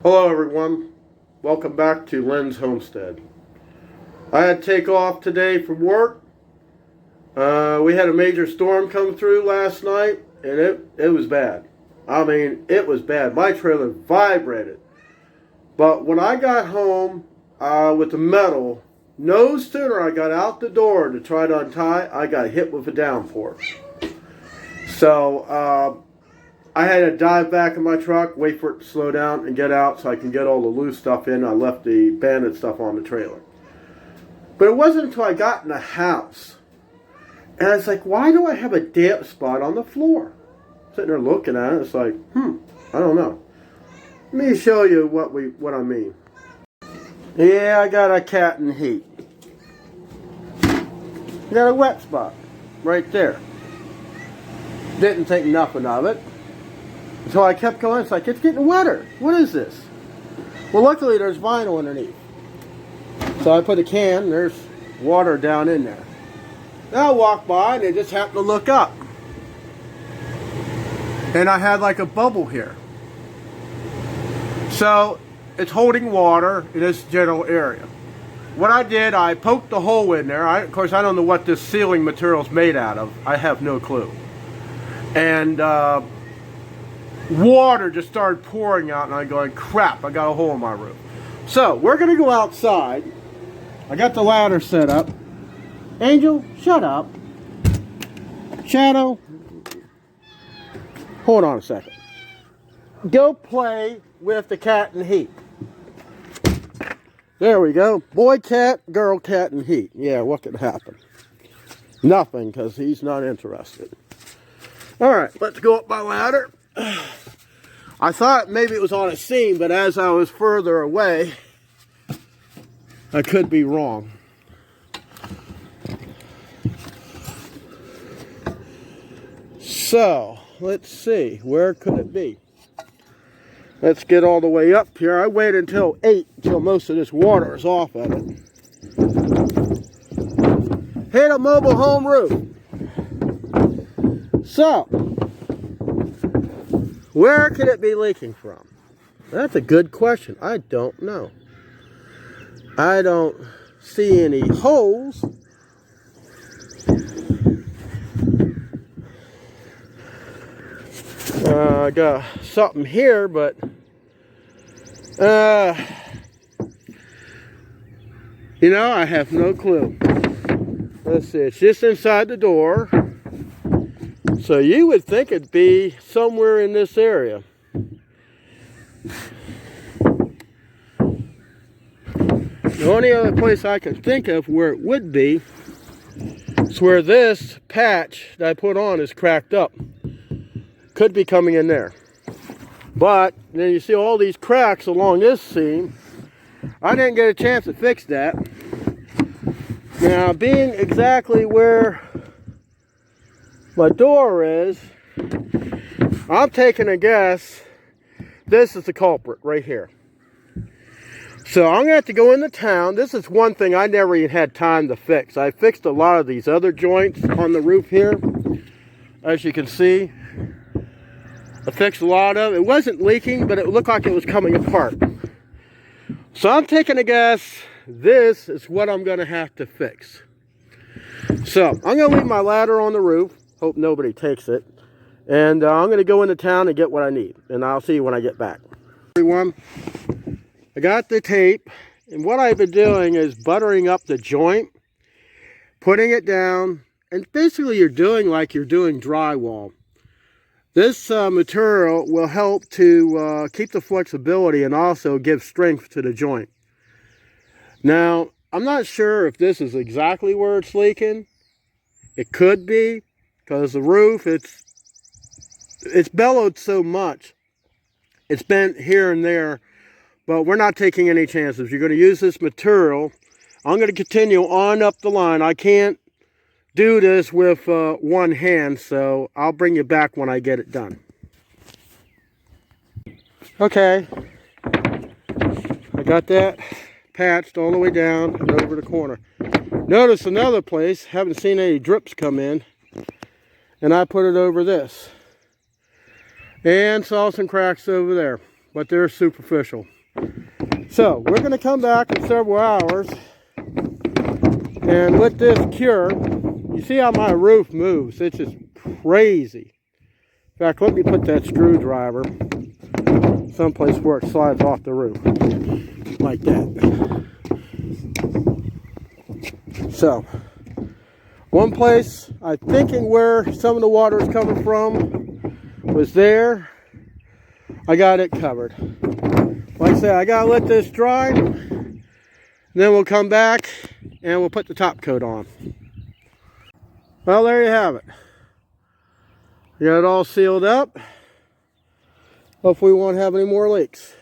Hello everyone, welcome back to Lynn's Homestead. I had to take off today from work. We had a major storm come through last night and it was bad. I mean, it was bad. My trailer vibrated. But when I got home with the metal, no sooner I got out the door to try to untie, I got hit with a downpour. So, I had to dive back in my truck, wait for it to slow down, and get out so I can get all the loose stuff in. I left the banded stuff on the trailer. But it wasn't until I got in the house. And I was like, why do I have a damp spot on the floor? Sitting there looking at it, it's like, I don't know. Let me show you what I mean. Yeah, I got a cat in heat. I got a wet spot right there. Didn't think nothing of it. So I kept going, it's like, it's getting wetter. What is this? Well, luckily there's vinyl underneath. So I put a can, there's water down in there. Now I walked by and I just happened to look up. And I had like a bubble here. So it's holding water in this general area. What I did, I poked the hole in there. Of course, I don't know what this sealing material is made out of. I have no clue. And water just started pouring out, and I'm going, crap, I got a hole in my roof. So we're going to go outside. I got the ladder set up. Angel, shut up. Shadow, hold on a second. Go play with the cat in heat. There we go. Boy cat, girl cat in heat. Yeah, what could happen? Nothing, because he's not interested. All right, let's go up my ladder. I thought maybe it was on a seam, but as I was further away, I could be wrong. So, let's see, where could it be? Let's get all the way up here. I wait until 8, until most of this water is off of it. Hit a mobile home roof. So, where could it be leaking from? That's a good question. I don't know. I don't see any holes. I got something here, but you know, I have no clue. Let's see, it's just inside the door. So you would think it'd be somewhere in this area. The only other place I can think of where it would be is where this patch that I put on is cracked up. Could be coming in there. But then you see all these cracks along this seam. I didn't get a chance to fix that. Now, being exactly where my door is, I'm taking a guess this is the culprit right here. So I'm going to have to go into town. This is one thing I never even had time to fix. I fixed a lot of these other joints on the roof here. As you can see, I fixed a lot of it. It wasn't leaking, but it looked like it was coming apart. So I'm taking a guess this is what I'm going to have to fix. So I'm going to leave my ladder on the roof. Hope nobody takes it. And I'm going to go into town and get what I need. And I'll see you when I get back. Everyone, I got the tape. And what I've been doing is buttering up the joint, putting it down. And basically you're doing like you're doing drywall. This material will help to keep the flexibility and also give strength to the joint. Now, I'm not sure if this is exactly where it's leaking. It could be, because the roof, it's bellowed so much. It's bent here and there, but we're not taking any chances. You're going to use this material. I'm going to continue on up the line. I can't do this with one hand, so I'll bring you back when I get it done. Okay, I got that patched all the way down and over the corner. Notice another place, haven't seen any drips come in, and I put it over this. And saw some cracks over there. but they're superficial. So we're going to come back in several hours, and with this cure, you see how my roof moves. It's just crazy. In fact, let me put that screwdriver someplace where it slides off the roof, like that. So, one place I'm thinking where some of the water is coming from was there. I got it covered. Like I said, I gotta let this dry, then we'll come back and we'll put the top coat on. Well, there you have it. Got it all sealed up. Hopefully we won't have any more leaks.